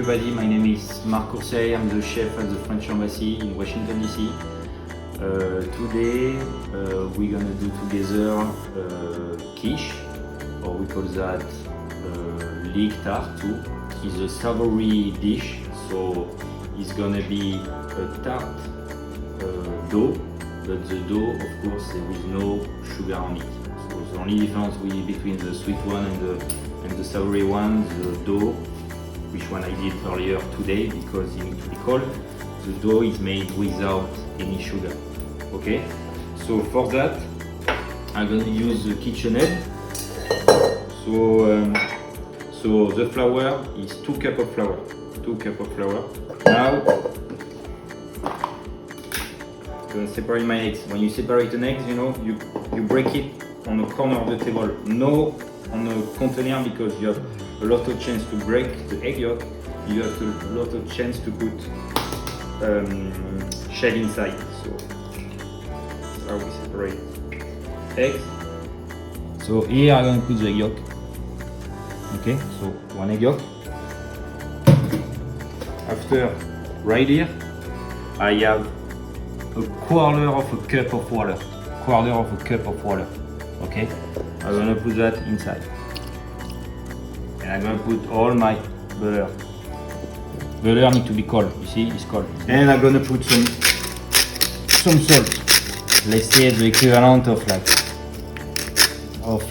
everybody, my name is Marc Courcey, I'm the chef at the French Embassy in Washington DC. Today we're gonna do together quiche, or we call that leek tart too. It's a savory dish, so it's gonna be a tart dough, but the dough, of course, there is no sugar on it. So the only difference between the sweet one and the savory one, the dough, which one I did earlier today because it needs to be cold. The dough is made without any sugar. Okay, so for that I'm going to use the KitchenAid. So the flour is 2 cups of flour. 2 cups of flour. Now I'm going to separate my eggs. When you separate an egg, you know, you break it on the corner of the table. No on the container, because you have a lot of chance to break the egg yolk. You have a lot of chance to put shell inside. So that's how we separate eggs. So here I'm going to put the egg yolk. Okay, so 1 egg yolk. After, right here, I have a quarter of a cup of water. Quarter of a cup of water. Okay, I'm gonna put that inside, and I'm gonna put all my butter. Butter needs to be cold. You see, it's cold. And I'm gonna put some salt. Let's say the equivalent of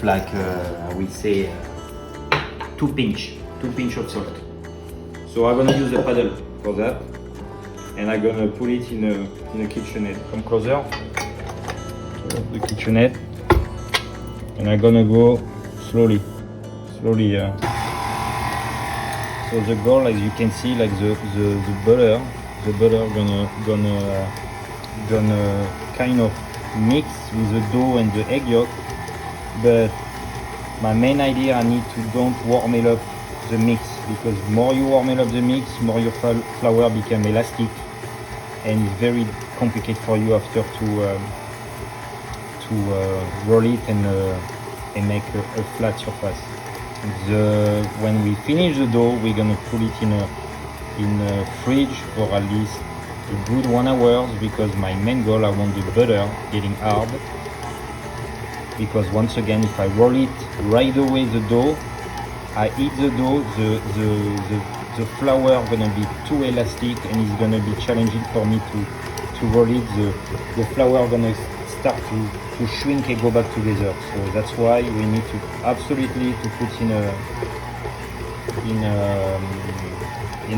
like I will say 2 pinch of salt. So I'm gonna use a paddle for that, and I'm gonna put it in a KitchenAid. Come closer. The KitchenAid. And I'm gonna go slowly. So the goal, as you can see, like the butter gonna kind of mix with the dough and the egg yolk. But my main idea, I need to don't warm it up the mix, because more you warm it up the mix, more your flour become elastic, and it's very complicated for you after to roll it and make a flat surface. When we finish the dough, we're gonna put it in a fridge for at least a good 1 hour, because my main goal, I want the butter getting hard. Because once again, if I roll it right away, the dough, I eat the dough, the flour gonna be too elastic, and it's gonna be challenging for me to roll it. The flour gonna start to shrink and go back together. So that's why we need to absolutely to put in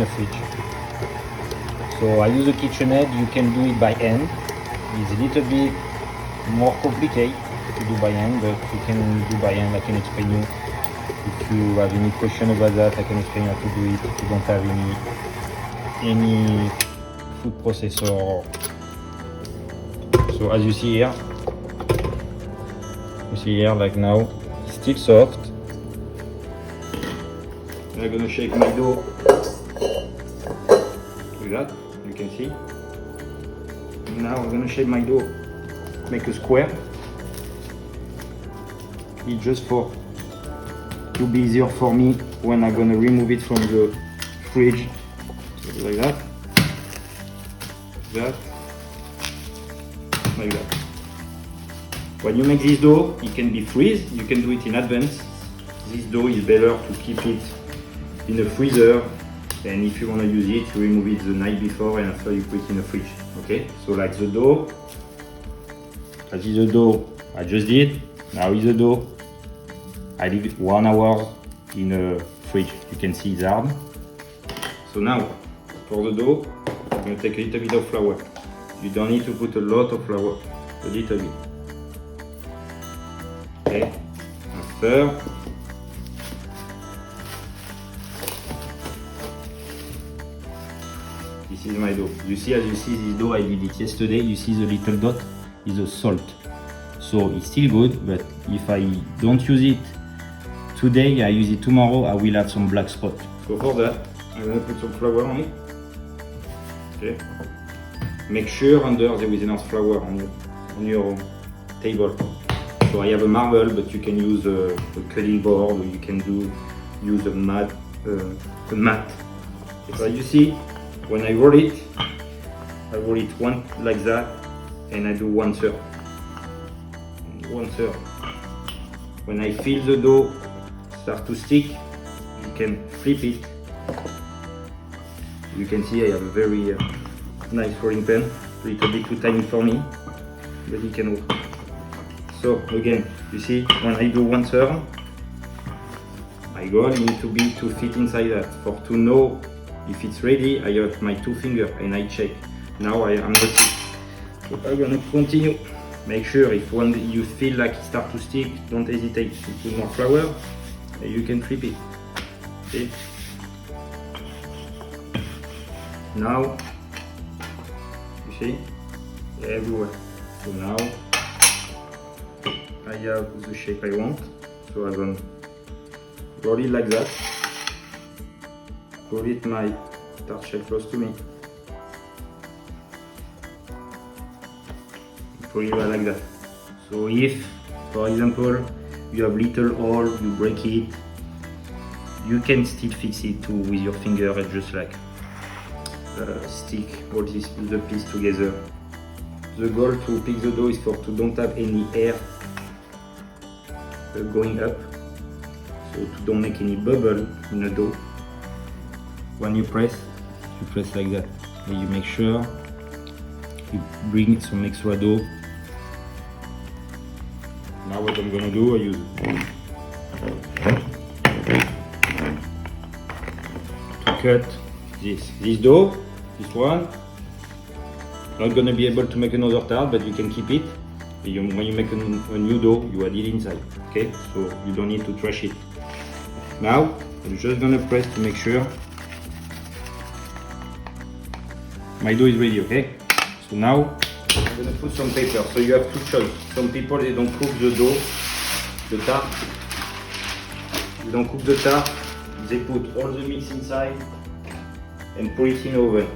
a fridge. So I use a KitchenAid. You can do it by hand. It's a little bit more complicated to do by hand, but you can do by hand. I can explain you. If you have any question about that, I can explain how to do it. If you don't have any food processor. So as you see here, like now, it's still soft. And I'm gonna shake my dough with that, you can see. Now I'm gonna shake my dough, make a square. It's just to be easier for me when I'm gonna remove it from the fridge. So like that. Like that. When you make this dough, it can be freeze. You can do it in advance. This dough is better to keep it in the freezer, and if you want to use it, you remove it the night before, and after you put it in the fridge. Okay, so like the dough, that is the dough I just did. Now is the dough. I leave it 1 hour in the fridge. You can see it's hard. So now for the dough, I'm going to take a little bit of flour. You don't need to put a lot of flour, a little bit. Okay, after this is my dough. You see, as you see this dough, I did it yesterday. You see the little dot is the salt. So it's still good, but if I don't use it today, I use it tomorrow, I will have some black spot. So for that, I'm gonna put some flour on it. Okay. Make sure under there is enough flour on your table. So I have a marble, but you can use a cutting board, or you can use a mat So you see, when I roll it one like that, and I do 1/3. 1/3. When I feel the dough start to stick, you can flip it. You can see I have a very nice rolling pin. A little bit too tiny for me, but it can work. So again, you see, when I do 1/3, my goal needs to fit inside that. For to know if it's ready, I have my 2 fingers and I check. Now I'm ready. So I'm gonna continue. Make sure if one you feel like it start to stick, don't hesitate to put more flour. And you can flip it. Okay. Now you see everywhere. So now I have the shape I want. So I'm gonna roll it like that. Roll it my tart shell close to me. Roll it like that. So if, for example, you have little hole, you break it, you can still fix it too with your finger and just like stick all the piece together. The goal to pick the dough is to don't have any air going up, so to don't make any bubble in the dough. When you press like that, and you make sure you bring some extra dough. Now what I'm gonna do, I use to cut this dough, this one. Not gonna be able to make another tart, but you can keep it. When you make a new dough, you add it inside. Okay, so you don't need to trash it. Now I'm just gonna press to make sure my dough is ready. Okay, so now I'm gonna put some paper. So you have 2 choices. Some people they don't cook the dough, the tart. They don't cook the tart. They put all the mix inside and put it in the oven.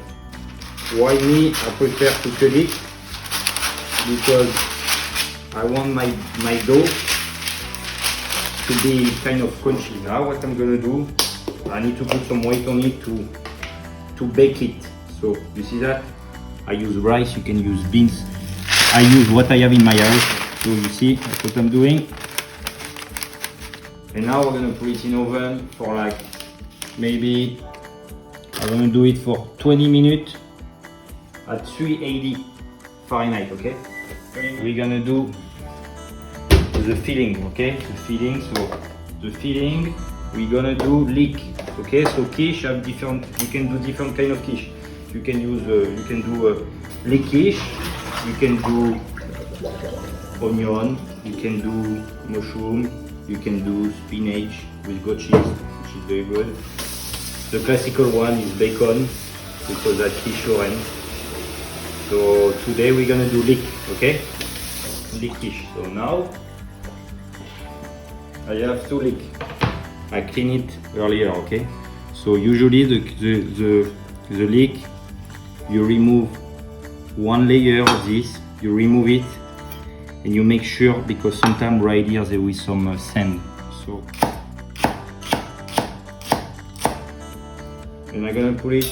Why me? I prefer to cut it because I want my dough to be kind of crunchy. Now what I'm gonna do, I need to put some weight on it to bake it. So you see that? I use rice, you can use beans. I use what I have in my house. So you see, that's what I'm doing. And now we're gonna put it in oven for like, maybe, I'm gonna do it for 20 minutes at 380 Fahrenheit, okay? We're gonna do the filling, okay? The filling, so the filling, we're gonna do leek, okay? So quiche have different, you can do different kind of quiche. You can use, you can do leek quiche, you can do onion, you can do mushroom, you can do spinach with goat cheese, which is very good. The classical one is bacon, because that's quiche orange. So today we're gonna do leek, okay? Leek quiche. So now I have 2 leek. I clean it earlier, okay? So usually the leek, you remove 1 layer of this, you remove it, and you make sure, because sometimes right here there is some sand. So, and I'm gonna put it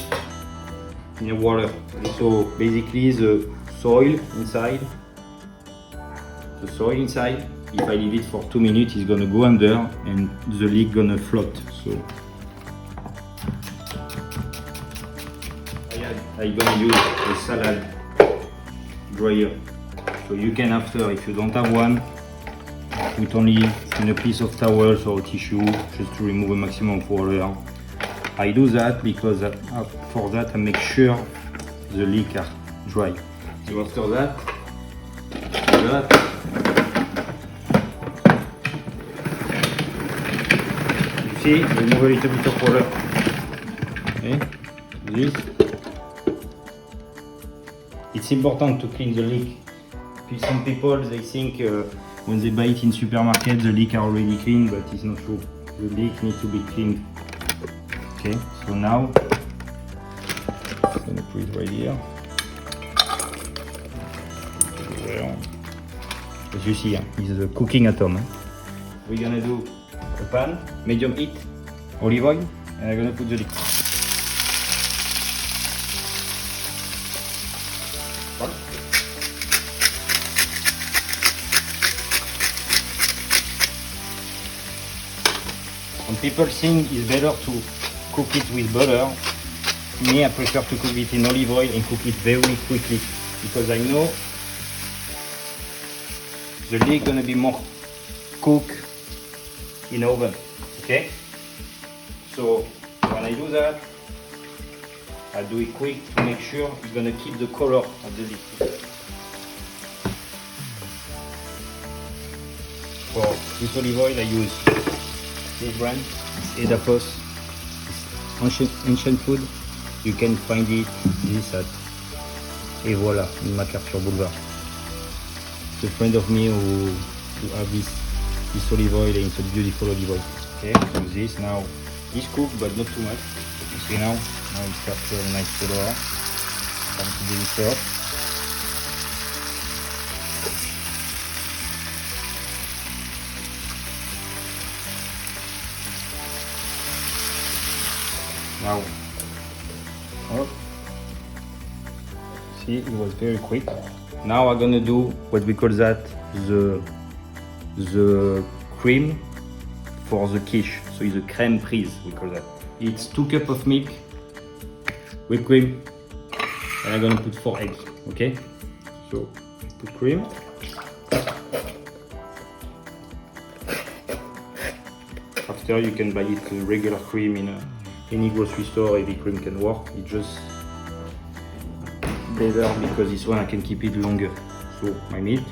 in the water. So basically the soil inside, if I leave it for 2 minutes, it's gonna go under and the leek gonna float. So I'm gonna use a salad dryer. So you can, after, if you don't have one, put only in a piece of towel or tissue just to remove a maximum of water. I do that because for that I make sure the leek are dry. So after that, you see, remove a little bit of water. Okay, this. It's important to clean the leek. Some people, they think when they buy it in supermarket, the leek are already clean, but it's not true. The leek need to be cleaned. Okay, so now I'm gonna put it right here. As you see, it's a cooking atom. We're gonna do a pan, medium heat, olive oil, and I'm gonna put the leek. Some people think it's better to cook it with butter. Me, I prefer to cook it in olive oil and cook it very quickly because I know the leg gonna be more cooked in oven. Okay? So when I do that, I do it quick to make sure it's gonna keep the color of the liquid. For this olive oil, I use this brand, Edapos. It's ancient food. You can find this at Et Voilà in MacArthur Boulevard. It's a friend of me who have this olive oil, and it's a beautiful olive oil. Okay, so this now is cooked but not too much. You see now it starts to have a nice color. Time to do it served. Now, oh, see, it was very quick. Now I'm gonna do what we call that the cream for the quiche. So it's a crème prise, we call that. It's 2 cups of milk, whipped cream, and I'm gonna put 4 eggs. Okay, so put cream. After you can buy it regular cream in any grocery store. Heavy cream can work. It's just better because this one I can keep it longer. So my milk.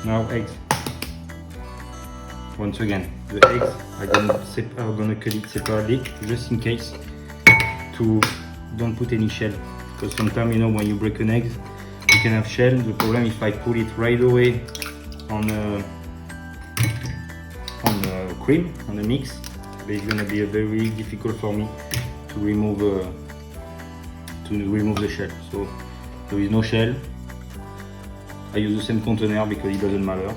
Now eggs. Once again, the eggs I'm gonna cut it separately just in case to don't put any shell, because sometimes when you break an egg you can have shell. The problem if I put it right away on cream, on the mix, it's gonna be very difficult for me to remove the shell. So there is no shell. I use the same container because it doesn't matter. I'm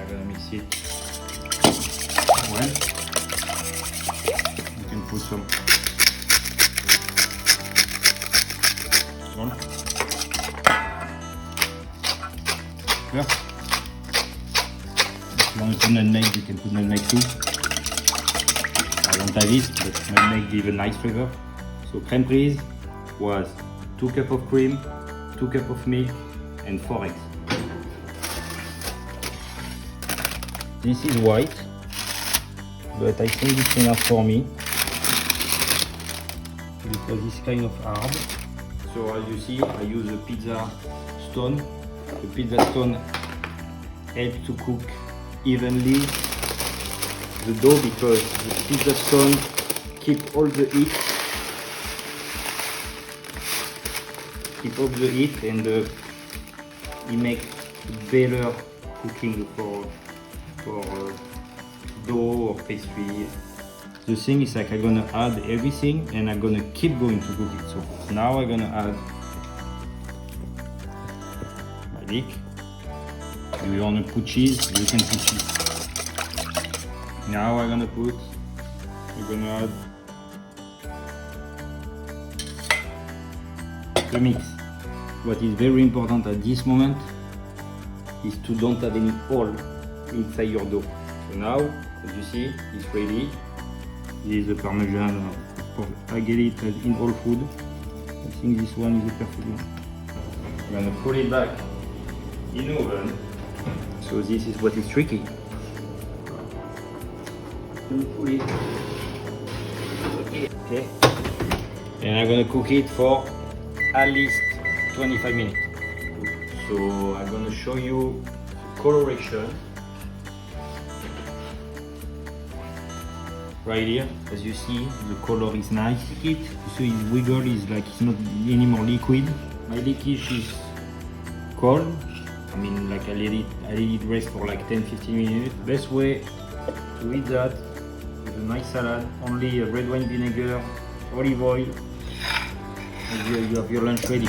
gonna mix it well. You can put some salt. Yeah. If you want to put nutmeg, you can put nutmeg too. I don't have it, but nutmeg gives a nice flavor. So crème prise was 2 cups of cream, 2 cups of milk, and 4 eggs. This is white, but I think it's enough for me because it's kind of hard. So as you see, I use a pizza stone. The pizza stone helps to cook evenly the dough because the pizza stone keep all the heat. And it makes better cooking for dough or pastry. The thing is like I'm gonna add everything and I'm gonna keep going to cook it. So now I'm gonna add my leek. If you wanna put cheese, you can put cheese. Now we're gonna add the mix. What is very important at this moment is to don't have any hole inside your dough. So now, as you see, it's ready. This is the Parmesan. I get it in all food. I think this one is the perfect one. I'm gonna put it back in the oven. So this is what is tricky. Put it. Okay. And I'm gonna cook it for at least 25 minutes. So I'm gonna show you the coloration. Right here, as you see, the color is nice. You see its wiggle is like it's not anymore liquid. My leakish is cold. I mean, like I let it rest for like 10-15 minutes. Best way to eat that with a nice salad, only red wine vinegar, olive oil, and you have your lunch ready.